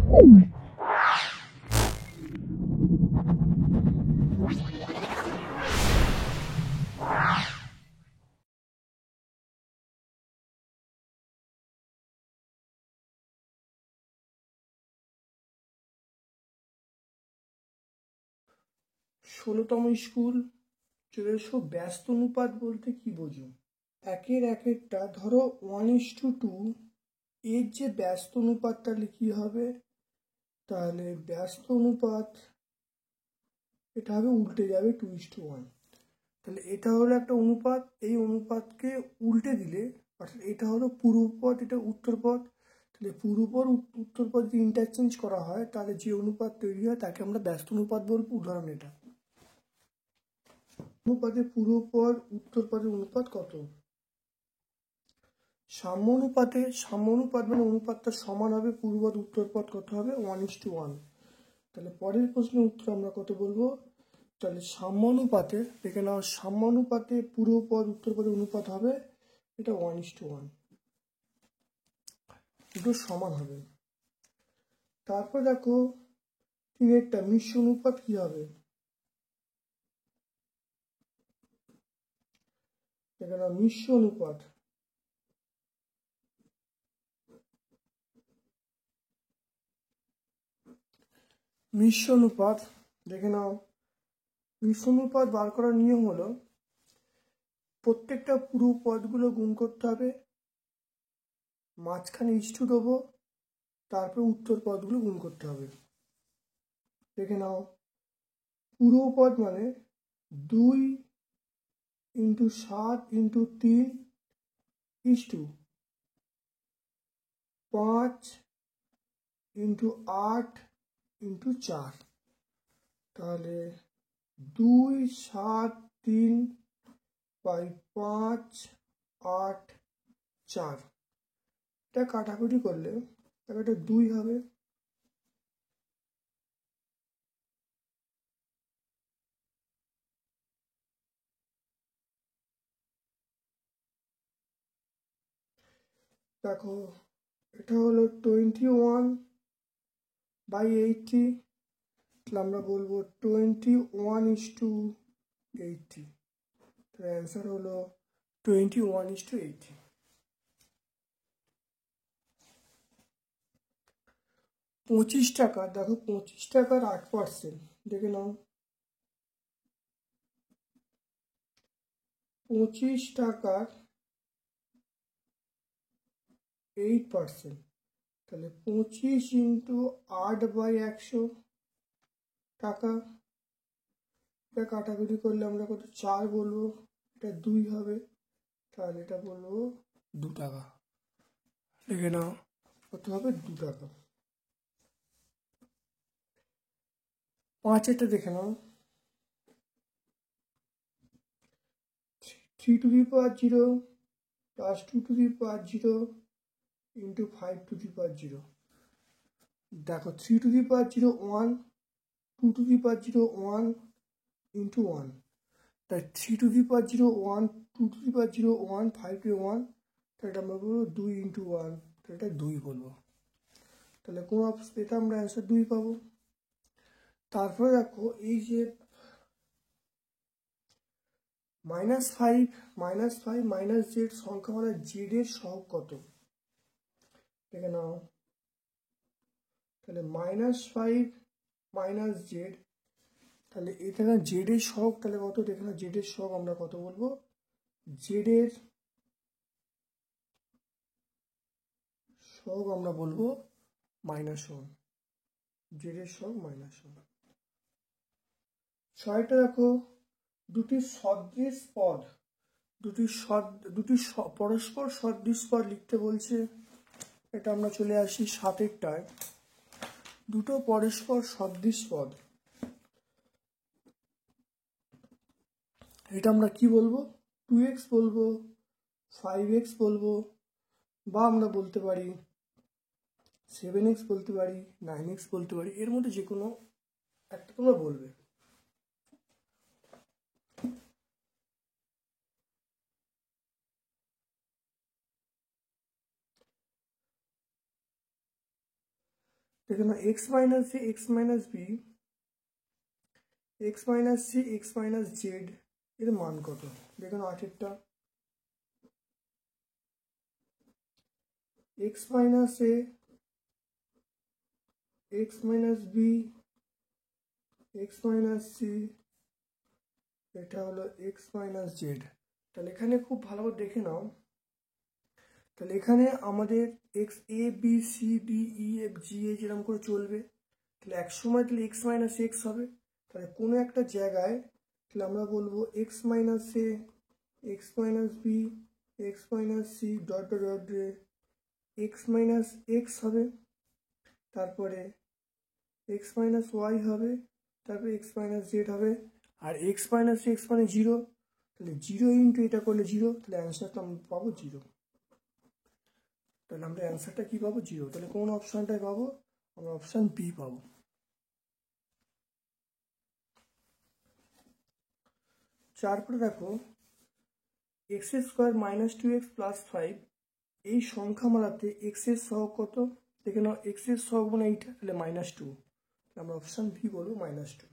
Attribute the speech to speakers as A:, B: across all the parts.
A: ষোলোতম স্কুল চলে এসো। ব্যস্ত অনুপাত বলতে কি বোঝো? একের একটা ধরো 1:2 এর যে ব্যস্ত অনুপাত, তাহলে কি হবে? তাহলে ব্যস্ত অনুপাত এটা হবে উল্টে যাবে 2:1। তাহলে এটা হলো একটা অনুপাত, এই অনুপাতকে উল্টে দিলে অর্থাৎ এটা হলো পূর্বপদ, এটা উত্তরপদ। তাহলে পূর্বপদ উত্তরপদ যদি ইন্টারচেঞ্জ করা হয় তাহলে যে অনুপাত তৈরি হয় তাকে আমরা ব্যস্ত অনুপাত বলবো। উদাহরণ এটা, অনুপাতে পূর্বপদ উত্তরপদের অনুপাত কত? সাম্য অনুপাত মানে অনুপাতটা সমান হবে, পূর্বপদ উত্তরপদ কত হবে? 1:1। তাহলে পরের প্রশ্নের উত্তর আমরা কত বলবো? তাহলে সাম্য অনুপাতে দেখে নাও, সাম্য অনুপাতে পূর্বপদ উত্তরপদের অনুপাত হবে এটা 1:1, দুটো সমান হবে। তারপর দেখো তিনেরটা মিশ্র অনুপাত কি হবে? দেখে নাও মিশ্র অনুপাত, দেখে নাও মিশ্র অনুপাত বার করার নিয়ম হলো প্রত্যেকটা পুরো পদগুলো গুণ করতে হবে, মাঝখানে ইস্টু দেবো, তারপর উত্তর পদগুলো গুণ করতে হবে। দেখে নাও পুরো পদ মানে 2 × 7 × 3 ইস্টু 5 × 8 × 4। তাহলে 2 7 3 5 8 4, এটা কাটাকুটি করলে একটা 2 হবে। দেখো এটা হলো 21/80, তাহলে আমরা বলবো 21:80। তাহলে অ্যান্সার হলো 21:80। 25 টাকা, দেখো 25 টাকার 8%, দেখে নাও 25 টাকার 8%, তাহলে 25 × 8/100 টাকা। এটা কাটাকুটি করলে আমরা কত 4 বলবো, এটা 2 হবে, তাহলে এটা বলবো 2 টাকা। দেখে নাও কত হবে? 2 টাকা। 5 দেখে নাও 3^0 + 2^0 × 5^0। দেখো 3^0 1, 2^0 1 × 1, তাই 3^0 1, 2^0 1, 5^1, তাহলে এটা আমরা বলবো 2 × 1, তাহলে এটা 2 বলবো। তাহলে কোন এটা আমরা অ্যান্সার 2 পাবো। তারপরে দেখো এই যে -5 - z সংখ্যা মানে z এর সহগ কত? দেখে নাও তাহলে -5 - z, তাহলে এখানে z এর সহগ তাহলে কত? দেখে নাও z এর সহগ আমরা কত বলবো? z এর সহগ আমরা বলবো -1, z এর সহগ -1। 6টা দেখো দুটি সদৃশ পদ, দুটি পরস্পর সদৃশ পদ লিখতে বলছে। এটা আমরা চলে আসি 7টায়, দুটো পরস্পর সদৃশ পদ, এটা আমরা কি বলবো? 2x বলবো, 5x বলবো, বা আমরা বলতে পারি 7x বলতে পারি, 9x বলতে পারি, এর মধ্যে যে কোনো একটা তোমরা বলবে। দেখে নাও x minus a x minus b x minus c x minus z এর মান কত? দেখে নাও আঠেরটা x minus a x minus b x minus c, এটা হলো এক্স মাইনাস জেড। তাহলে এখানে খুব ভালো করে দেখে নাও, তাহলে এখানে আমাদের x a b c d e f g h এরকম করে চলবে। তাহলে এক সময় তাহলে এক্স মাইনাস এক্স হবে। তাহলে কোনো একটা জায়গায় তাহলে আমরা বলবো x minus a x minus b x minus c dot dot dot x minus x হবে, তারপরে এক্স মাইনাস ওয়াই হবে, তারপরে এক্স মাইনাস জেড হবে। আর এক্স মাইনাস এক্স মানে জিরো, তাহলে জিরো ইন্টু এটা করলে জিরো, তাহলে অ্যান্সারটা আমরা পাবো জিরো। তাহলে আমরা অ্যান্সারটা কী পাবো? জিরো। তাহলে কোন অপশানটায় পাবো? আমরা অপশান বি পাবো। তারপরে দেখো x square minus two x plus five এই সংখ্যামালাতে এক্স এর সহগ কত? দেখে নাও এক্স এর সহগ মানে এইটা, তাহলে মাইনাস টু। আমরা অপশান বি বলবো মাইনাস টু।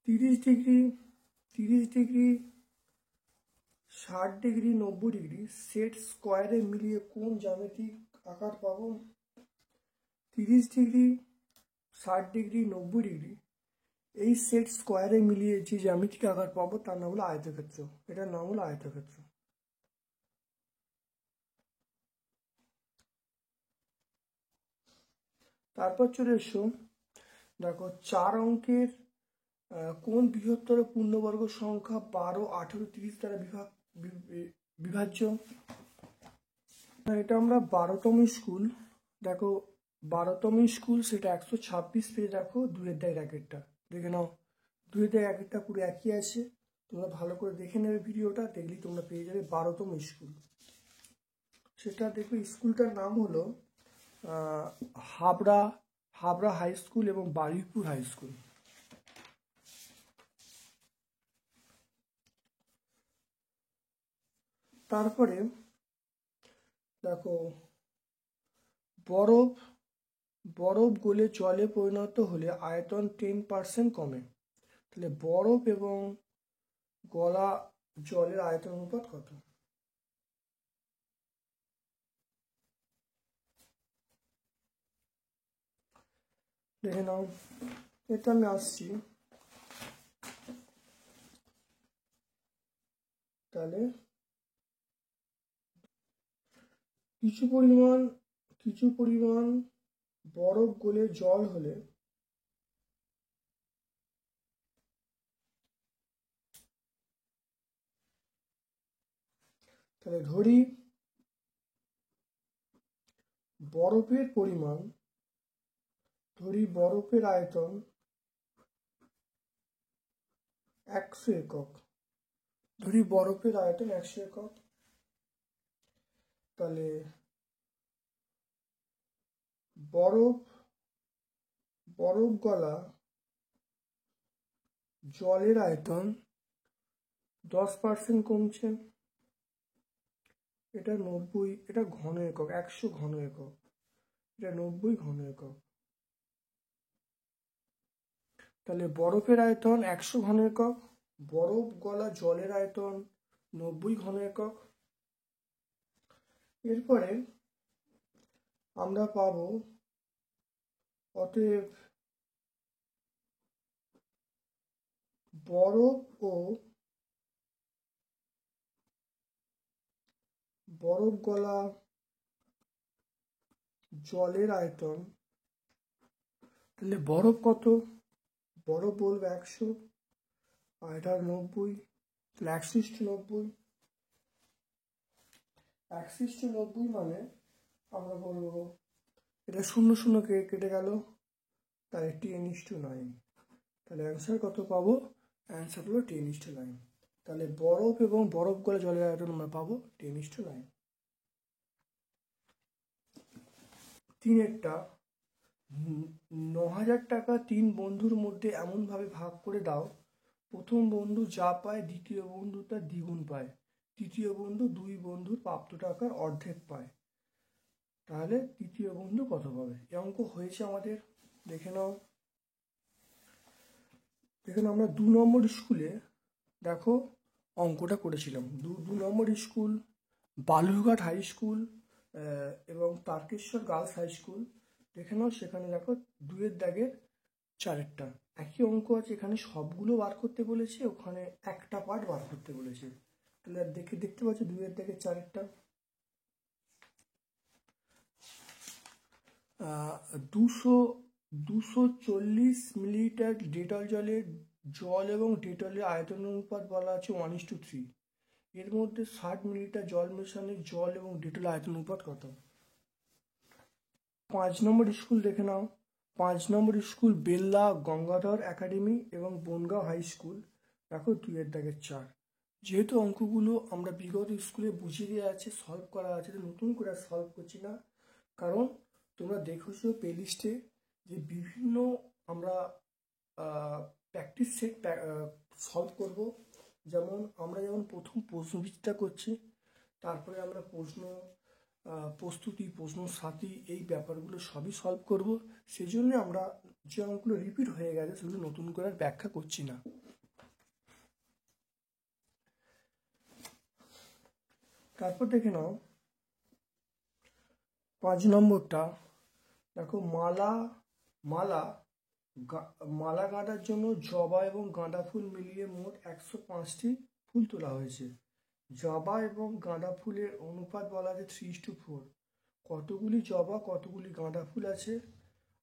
A: তিরিশ ডিগ্রি 60 ডিগ্রি 90 ডিগ্রি সেট স্কোয়ারে মিলিয়ে কোন জ্যামিতিক আকার পাবো? 30 ডিগ্রি 60 ডিগ্রি 90 ডিগ্রি এই সেট স্কোয়ারে মিলিয়ে যে জ্যামিতিক আকার পাবো তার নাম হলো আয়তক্ষেত্র। এটার নাম হলো আয়তক্ষেত্র। তারপর চলে এসো, দেখো 4 অঙ্কের কোন বৃহত্তর পূর্ণবর্গ সংখ্যা 12, 18, 30 দ্বারা বিভাজ্য? এটা আমরা 12তম স্কুল, দেখো 12তম স্কুল সেটা 126 পেয়ে, দেখো 2-এর দাগের একেরটা দেখে নাও, 2-এর দাগের একেরটা পুরো একই আছে। তোমরা ভালো করে দেখে নেবে ভিডিওটা, দেখলেই তোমরা পেয়ে যাবে 12তম স্কুল। সেটা দেখো স্কুলটার নাম হলো হাবড়া হাই স্কুল এবং বারুইপুর হাই স্কুল। তারপরে দেখো বরফ গলে জলে পরিণত হলে আয়তন 10% কমে। তাহলে বরফ এবং গলা জলের আয়তন অনুপাত কত? দেখে নাও, এটা আমি আসছি। তাহলে কিছু পরিমাণ বরফ গলে জল হলে তাহলে ধরি বরফের আয়তন 100 একক। ধরি বরফের আয়তন 100 একক, তাহলে বরফ গলা জলের আয়তন 10% কমছে। এটা 90, এটা ঘন একক, 100 ঘন একক, এটা 90 ঘন একক। তাহলে বরফের আয়তন 100 ঘন একক, বরফ গলা জলের আয়তন 90 ঘন একক। এরপরে আমরা পাবো অতএব বরফ গলা জলের আয়তন, তাহলে বরফ কত? বরফ বলবো 100 আর এটা 90, তাহলে 100:90। 100:90 মানে আমরা বলবো এটা 0 কেটে গেল, তাহলে 10:9। তাহলে অ্যান্সার কত পাবো? অ্যান্সার হলো 10:9। তাহলে বরফ এবং বরফ গলা জলের আয়তন আমরা পাবো 10:9। 3-এরটা 9,000 টাকা 3 বন্ধুর মধ্যে এমনভাবে ভাগ করে দাও প্রথম বন্ধু যা পায় দ্বিতীয় বন্ধু তার দ্বিগুণ পায়। তৃতীয় বন্ধু দুই বন্ধুর প্রাপ্ত টাকার অর্ধেক পায়, তাহলে তৃতীয় বন্ধু কত পাবে? এই অঙ্ক হয়েছে আমাদের, দেখে নাও। দেখে নাও, আমরা 2 নম্বর স্কুলে দেখো অঙ্কটা করেছিলাম। দু নম্বর স্কুল বালুরঘাট হাই স্কুল এবং তারকেশ্বর গার্লস হাই স্কুল। দেখে নাও, সেখানে দেখো 2-এর দাগের 4-এরটা একই অঙ্ক আছে। এখানে সবগুলো বার করতে বলেছে, ওখানে একটা পার্ট বার করতে বলেছে। তাহলে দেখতে পাচ্ছ 2-এর দাগের 4-এরটা 240 মিলিলিটার ডেটল জল এবং ডেটলের আয়তন অনুপাত বলা আছে 1:3। এর মধ্যে 60 মিলিলিটার জল মেশালে জল এবং ডেটল আয়তন অনুপাত কত? 5 নম্বর স্কুল দেখে নাও। 5 নম্বর স্কুল বেল্লা গঙ্গাধর একাডেমি এবং বনগাঁও হাই স্কুল। দেখো 2-এর দাগের 4। যেহেতু অঙ্কগুলো আমরা বিগত স্কুলে বুঝিয়ে দেওয়া আছে, সলভ করা আছে, নতুন করে সলভ করছি না। কারণ তোমরা দেখেছো প্লেলিস্টে যে বিভিন্ন আমরা প্র্যাকটিস সেট সলভ করব। যেমন প্রথম প্রশ্নবিচিত্রা করছি, তারপরে আমরা প্রস্তুতি, প্রশ্ন সাথী, এই ব্যাপারগুলো সবই সলভ করব। সেই জন্য আমরা যে অঙ্কগুলো রিপিট হয়ে গেছে সেগুলো নতুন করে আর ব্যাখ্যা করছি না। তারপর দেখে নাও 5 নম্বরটা। দেখো মালা গাঁদার জন্য জবা এবং গাঁদা ফুল মিলিয়ে মোট 105টি ফুল তোলা হয়েছে। জবা এবং গাঁদা ফুলের অনুপাত বলা আছে 3:4। কতগুলি জবা কতগুলি গাঁদা ফুল আছে,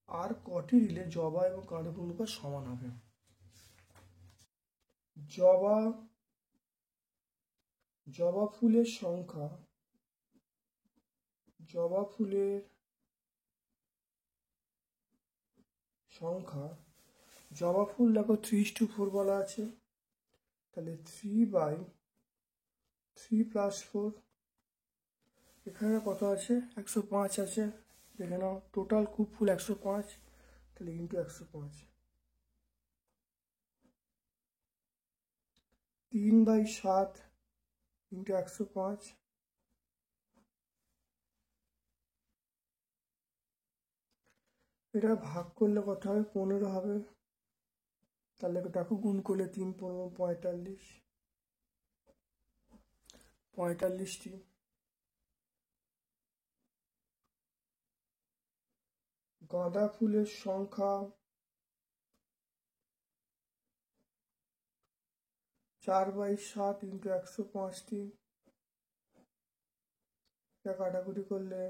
A: আর কটি দিলে জবা এবং গাঁদা ফুল অনুপাত সমান হবে? জবা ফুলের সংখ্যা, জবা ফুলের সংখ্যা, জবা ফুল দেখো 3:4 বলা আছে। তাহলে 3/3 + 4, এখানে কত আছে? 105 আছে। দেখে নাও, টোটাল খুব ফুল 105, তাহলে ইন্টু 105। 3/7 ইন্টু 105। এটা ভাগ করলে কত হবে? 15 হবে। তাহলে দেখো গুণ করলে 3×15 = 45টি। গাঁদা ফুলের সংখ্যা 4/7 ইন্টু 105টি। এটা কাটাকুটি করলে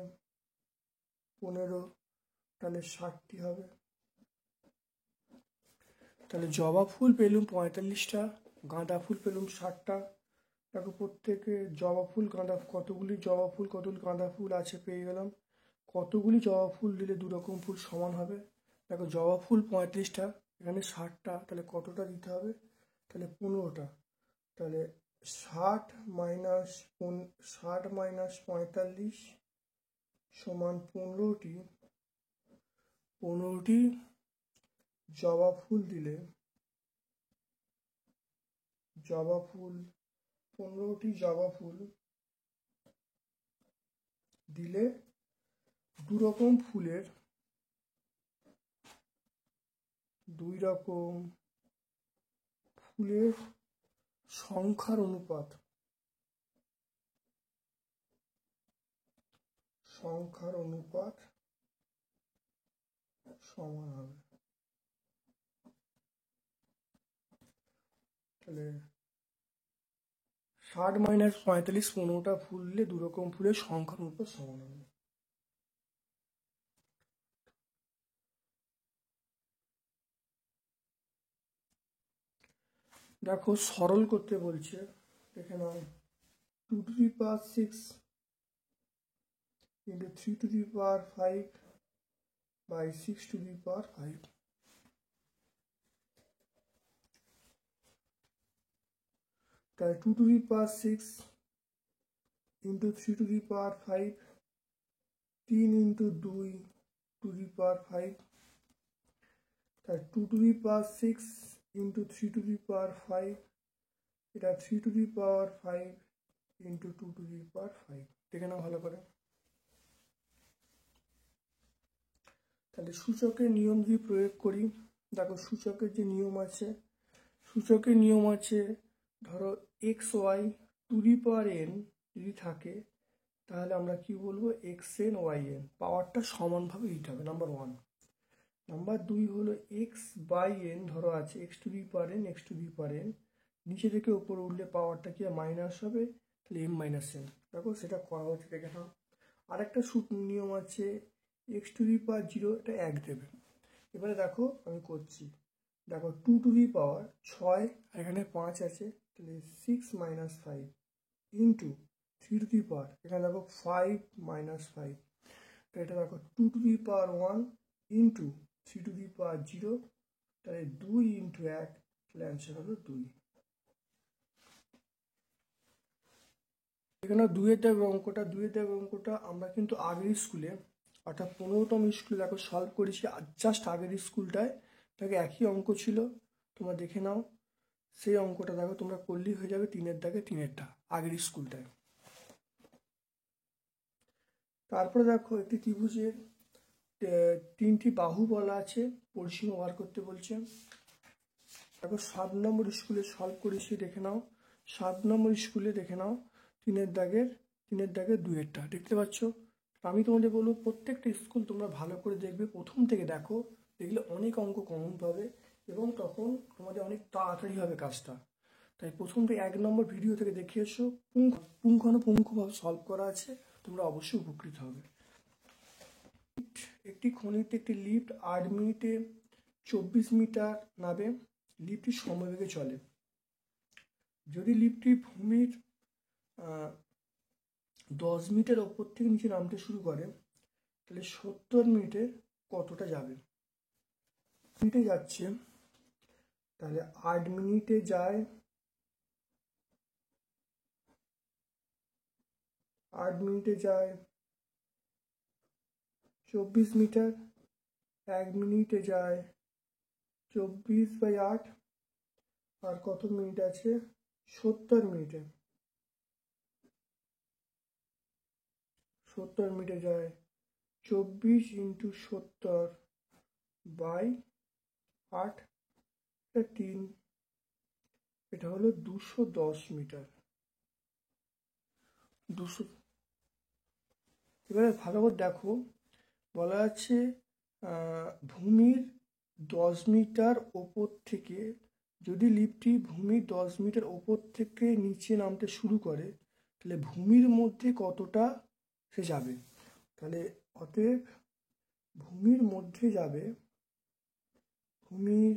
A: 15, তাহলে 60টি হবে। তাহলে জবা ফুল পেলুম 45টা, গাঁদা ফুল পেলুম 60টা। দেখো প্রত্যেকে জবা ফুল গাঁদা, কতগুলি জবা ফুল কতগুলি গাঁদা ফুল আছে পেয়ে গেলাম। কতগুলি জবা ফুল দিলে দুরকম ফুল সমান হবে? দেখো জবা ফুল 35টা, এখানে 60টা, তাহলে কতটা দিতে হবে? তাহলে 15টা। তাহলে 60 - 45 সমান 15টি জবা ফুল দিলে, 15টি জবা ফুল দিলে দুই রকম ফুলের সংখ্যার অনুপাত সমান হবে। তাহলে 60 - 45, 15টা ফুল দিলে দু রকম ফুলের সংখ্যার অনুপাত সমান হবে। দেখো সরল করতে বলছে, দেখে নাও। 2⁶ into 3⁵ by 6⁵. তাহলে 2⁶ into 3⁵, 3 into 2⁵। তাহলে 2⁶ into 3⁵, এটা 3⁵, ইন্টু 2^5। দেখে নাও ভালো করে। তাহলে সূচকের নিয়ম যদি প্রয়োগ করি, দেখো সূচকের যে নিয়ম আছে, সূচকের নিয়ম আছে ধরো xy n যদি থাকে, তাহলে আমরা কি বলবো xn yn, পাওয়ারটা সমানভাবে দিতে হবে, নাম্বার 1। নাম্বার 2 হলো x/n, ধরো আছে x^n x^n, নিচে থেকে উপরে উঠলে পাওয়ারটা কি মাইনাস হবে, তাহলে m-n। দেখো সেটা করা হচ্ছে, দেখে নাও। আরেকটা নিয়ম আছে x^0, এটা 1 দেবে। এবারে দেখো আমি করছি, দেখো 2^6, আর এখানে 5 আছে, তাহলে 6 - 5 ইন্টু 3^, এখানে দেখো 5 - 5, তো এটা দেখো 2^1 ইন্টু 3^0, তাহলে 2 ইন্টু 1, তাহলে অ্যান্সার হলো 2। এখানে 2-এর দাগের অঙ্কটা আমরা কিন্তু আগের স্কুলে, অর্থাৎ 15তম স্কুলে দেখো সলভ করেছি, জাস্ট আগের স্কুলটায় দেখো একই অঙ্ক ছিল, তোমরা দেখে নাও। সেই অঙ্কটা দেখো তোমরা করলেই হয়ে যাবে 3-এর দাগে 3-এরটা আগের স্কুলটায়। তারপরে দেখো একটি ত্রিভুজের 3টি বাহু বলা আছে, পরিসীমা বার করতে বলছে। দেখো 7 নম্বর স্কুলে সলভ করেছি, দেখে নাও। 7 নম্বর স্কুলে দেখে নাও 3-এর দাগের 2-এরটা দেখতে পাচ্ছ। আমি তোমাদের বলবো প্রত্যেকটা স্কুল তোমরা ভালো করে দেখবে, প্রথম থেকে দেখো, দেখলে অনেক অঙ্ক কমন পাবে এবং তখন তোমাদের অনেক তাড়াতাড়ি হবে কাজটা। তাই প্রথম থেকে 1 নম্বর ভিডিও থেকে দেখে এসো, পুঙ্খানুপুঙ্খভাবে সলভ করা আছে, তোমরা অবশ্যই উপকৃত হবে। একটি খনিতে একটি লিফট 8 মিনিটে 24 মিটার নামে, লিফটটি সমবেগে চলে। যদি লিফটটি ভূমির 10 মিটার ওপর থেকে নিচে নামতে শুরু করে, তাহলে 70 মিনিটে কতটা যাবে? মিনিটে যাচ্ছে, তাহলে 8 মিনিটে যায় 24 মিটার, 1 মিনিটে যায় 24/8, আর কত মিনিট আছে? 70 মিনিটে। 70 মিনিটে যায় 24 ইন্টু 70/8, 3, এটা হলো 210 মিটার। 200। এবারে ভালো করে দেখো, বলা আছে ভূমির 10 মিটার ওপর থেকে, যদি লিফটটি ভূমির 10 মিটার ওপর থেকে নিচে নামতে শুরু করে, তাহলে ভূমির মধ্যে কতটা সে যাবে? তাহলে অতএব ভূমির মধ্যে যাবে, ভূমির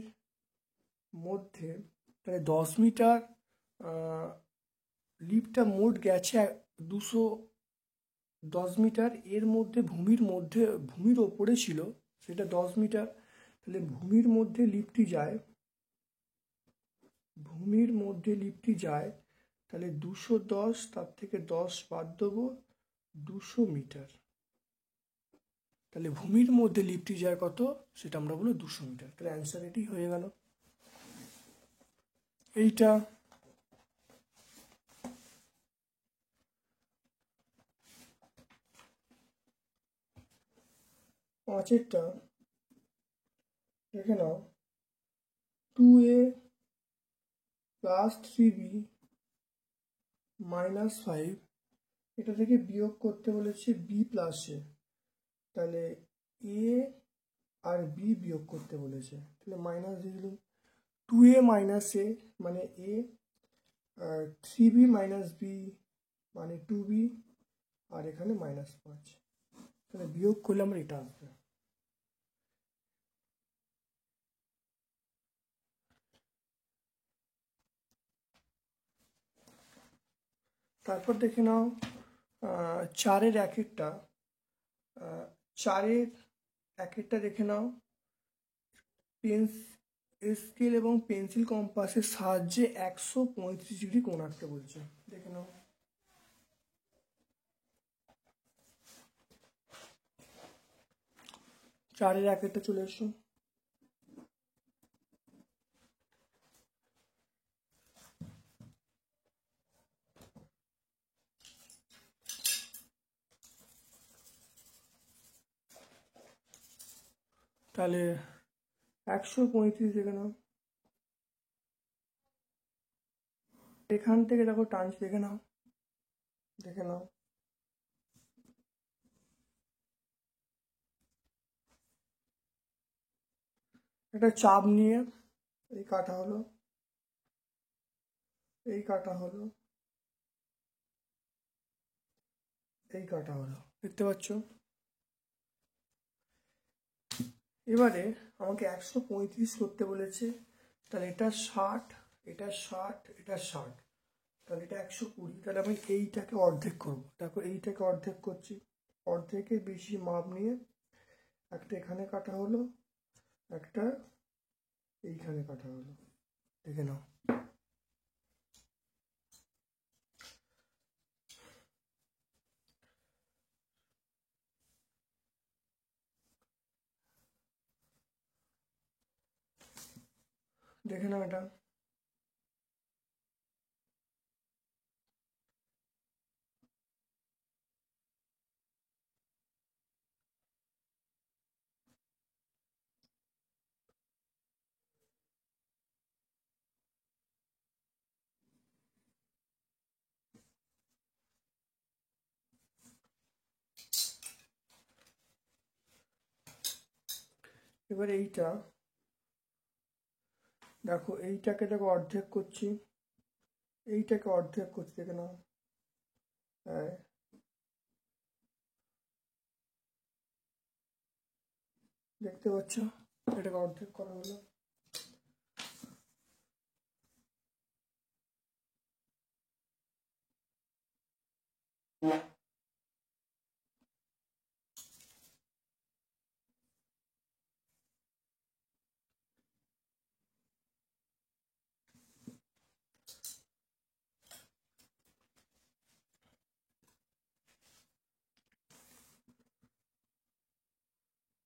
A: মধ্যে, তাহলে 10 মিটার, লিফটটা মোট গেছে 210 মিটার, এর মধ্যে ভূমির ওপরে ছিল সেটা 10 মিটার, তাহলে ভূমির মধ্যে লিফটটি যায়, তাহলে 210, তার থেকে 10 বাদ দেবো, 200 মিটার। তাহলে ভূমির মধ্যে লিফটটি যায় কত, সেটা আমরা বলবো 200 মিটার। তাহলে অ্যান্সার এটি হয়ে গেল। এইটা পাঁচেরটা দেখে নাও, 2a + 3b - 5, এটা থেকে বিয়োগ করতে বলেছে b + a, তাহলে a আর b বিয়োগ করতে বলেছে, তাহলে মাইনাস দিয়ে দিলাম। 2a - a মানে a, আর 3b - b মানে 2b, আর এখানে -5, তাহলে বিয়োগ করলে আমরা এটা আসবে। তারপর দেখে নাও 4-এর 1-একটা, 4-এর 1-একটা দেখে নাও, স্কেল এবং পেন্সিল কম্পাসের সাহায্যে 135 ডিগ্রি কোণ আঁকতে বলছে, দেখে নাও। 4-এর 1-একটা চলে এসো। তাহলে 135 দেখে নাও, এখান থেকে দেখো টানছি, দেখে নাও, দেখে নাও। একটা চাপ নিয়ে এই কাটা হলো, এই কাটা হলো, এই কাটা হলো, দেখতে পাচ্ছ? এবারে আমাকে 135 করতে বলেছে, তাহলে এটা 60, এটা 60, এটা 60, তাহলে এটা 120। তাহলে আমি এইটাকে অর্ধেক করব। দেখো এইটাকে অর্ধেক করছি, অর্ধেকের বেশি মাপ নিয়ে একটা এখানে কাটা হলো, একটা এইখানে কাটা হলো, দেখে নাও। দেখে নাও এটা। এবার এইটা দেখো, এইটাকে দেখো অর্ধেক করছি, এইটাকে অর্ধেক করছি, দেখে নাও। হ্যাঁ, দেখতে পাচ্ছ? এটাকে অর্ধেক করা হলো।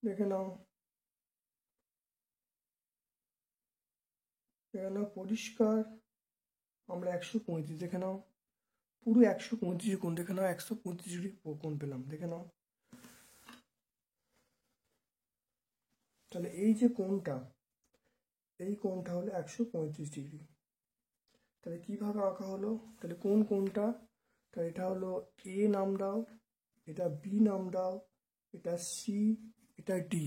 A: দেখে নাও, দেখে নাও পরিষ্কার। আমরা 135, দেখে নাও, পুরো 135 কোণ, দেখে নাও 135 ডিগ্রি কোণ পেলাম, দেখে নাও। তাহলে এই যে কোণটা, এই কোণটা হলো 135 ডিগ্রি। তাহলে কিভাবে আঁকা হলো? তাহলে কোন কোণটা? তাহলে এটা হলো এ নাম দাও, এটা বি নাম দাও, এটা সি, এটা ডি।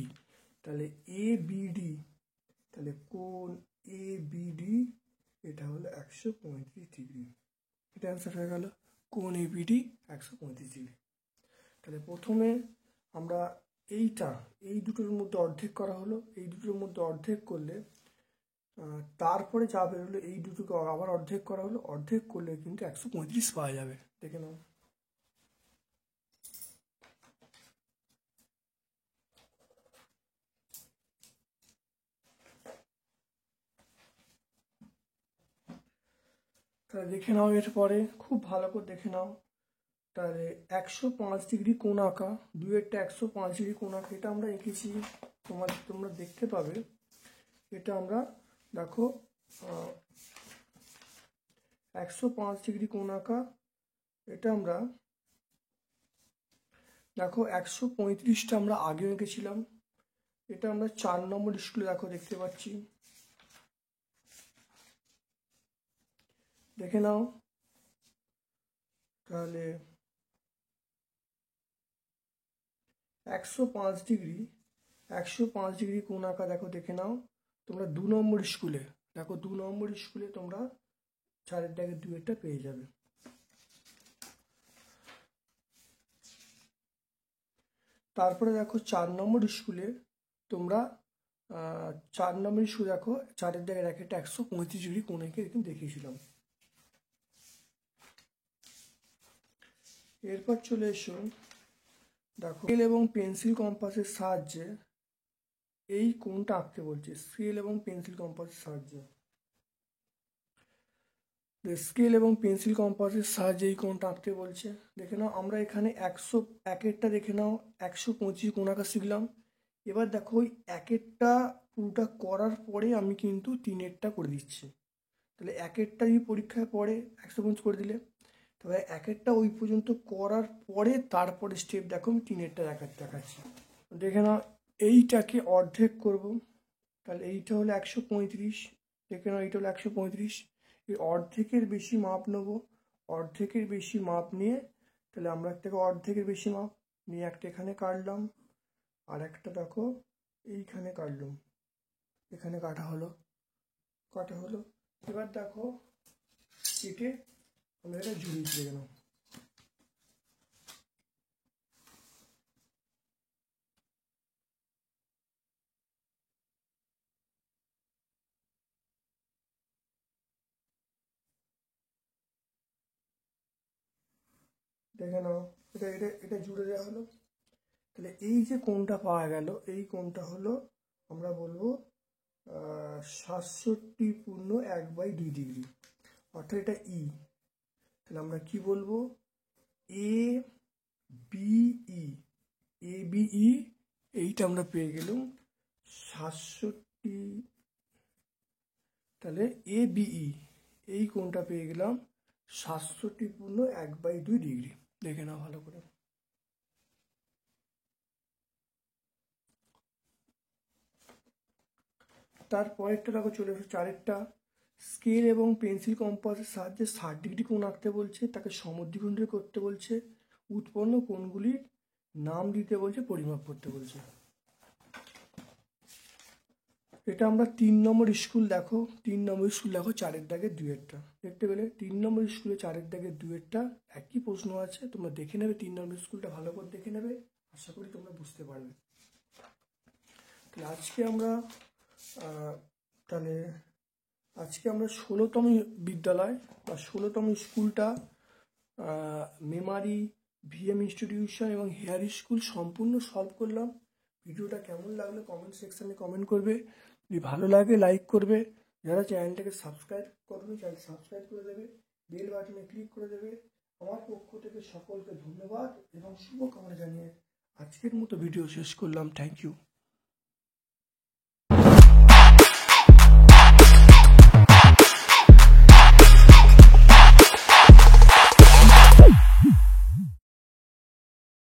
A: তাহলে এ বি ডি, তাহলে কোণ এ বি ডি এটা হলো 135 ডিগ্রি। এটা অ্যান্সার হয়ে গেল, কোণ এ বি ডি 135 ডিগ্রি। তাহলে প্রথমে আমরা এইটা, এই দুটোর মধ্যে অর্ধেক করা হলো, এই দুটোর মধ্যে অর্ধেক করলে তারপরে যা বেরোলো এই দুটোকে আবার অর্ধেক করা হলো, অর্ধেক করলে কিন্তু 135 পাওয়া যাবে, দেখে নাও। তাহলে দেখে নাও, এরপরে খুব ভালো করে দেখে নাও। তাহলে 105 ডিগ্রি কোণ আঁকা, দুয়েরটা 105 ডিগ্রি কোণ আঁকা, এটা আমরা এঁকেছি, তোমরা দেখতে পাবে। এটা আমরা দেখো 105 ডিগ্রি কোণ আঁকা, এটা আমরা দেখো 135টা আমরা আগে এঁকেছিলাম, এটা আমরা 4 নম্বর স্কুলে দেখো দেখতে পাচ্ছি, দেখে নাও। তাহলে 105 ডিগ্রি, 105 ডিগ্রি কোণ আঁকা দেখো, দেখে নাও। তোমরা 2 নম্বর স্কুলে দেখো, 2 নম্বর স্কুলে তোমরা 4-এর দাগের 2-এরটা পেয়ে যাবে। তারপরে দেখো 4 নম্বর স্কুলে তোমরা 4 নম্বর স্কুলে দেখো 4-এর দাগের 1-এরটা 135 ডিগ্রি কোণ এঁকে কিন্তু দেখিয়েছিলাম। এরপর চলে এসো, দেখো স্কেল এবং পেন্সিল কম্পাসের সাহায্যে এই কোণটা আঁকতে বলছে, স্কেল এবং পেন্সিল কম্পাসের সাহায্যে। স্কেল এবং পেন্সিল কম্পাসের সাহায্যে এই কোণটা আঁকতে বলছে, দেখে নাও। আমরা এখানে 101-এরটা দেখে নাও 125 কোণ আঁকা শিখলাম। এবার দেখো ওই 1-এরটা পুরোটা করার পরে আমি কিন্তু 3-এরটা করে দিচ্ছি। তাহলে 1-এরটা যদি পরীক্ষায় পড়ে 125 করে দিলে, তবে 1-এরটা ওই পর্যন্ত করার পরে তারপরে স্টেপ দেখো আমি 3-এরটা দেখাচ্ছি, দেখে নাও। এইটাকে অর্ধেক করব, তাহলে এইটা হলো 135, দেখে নাও এইটা হলো 135। এই অর্ধেকের বেশি মাপ নেব, অর্ধেকের বেশি মাপ নিয়ে তাহলে আমরা থেকে অর্ধেকের বেশি মাপ নিয়ে একটা এখানে কাটলাম, আর একটা দেখো এইখানে কাটলাম, এখানে কাটা হলো। এবার দেখো কেটে আমরা এটা ঝুলিয়ে তুলে গেলাম। দেখে নাও এটা এটা এটা জুড়ে দেওয়া হলো। তাহলে এই যে কোণটা পাওয়া গেল, এই কোণটা হলো আমরা বলবো 67.1/2 ডিগ্রি, অর্থাৎ এটা ই। তাহলে আমরা কি বলবো, এ বিই, এ বিই এইটা আমরা পেয়ে গেলাম 67। তাহলে এ বিই এই কোণটা পেয়ে গেলাম 67.1/2 ডিগ্রি। দেখে নাও ভালো করে। তারপরেরটা দেখো চলে এসেছে চারেরটা, স্কেল এবং পেন্সিল কম্পাসের সাহায্যে 60 ডিগ্রি কোণ আঁকতে বলছে, তাকে সমদ্বিখণ্ডক করতে বলছে, উৎপন্ন কোণগুলির নাম দিতে বলছে, পরিমাপ করতে বলছে। এটা আমরা 3 নম্বর স্কুল দেখো, 3 নম্বর স্কুল দেখো 4-এর দাগের 2-এরটা দেখতে পেলে। 3 নম্বর স্কুলে 4-এর দাগের 2-এরটা একই প্রশ্ন আছে, তোমরা দেখে নেবে, 3 নম্বর স্কুলটা ভালো করে দেখে নেবে, আশা করি তোমরা বুঝতে পারবে। তাহলে আজকে আমরা 16তম বিদ্যালয় বা 16তম স্কুলটা মেমারি ভিএম ইনস্টিটিউশন এবং হেয়ার স্কুল সম্পূর্ণ সলভ করলাম। ভিডিওটা কেমন লাগলো কমেন্ট সেকশানে কমেন্ট করবে, যদি ভালো লাগে লাইক করবে, যারা চ্যানেলটাকে সাবস্ক্রাইব করবে চ্যানেল সাবস্ক্রাইব করে দেবে, বেল বাটনে ক্লিক করে দেবে। আমার পক্ষ থেকে সকলকে ধন্যবাদ এবং শুভকামনা জানিয়ে আজকের মতো ভিডিও শেষ করলাম। Thank you.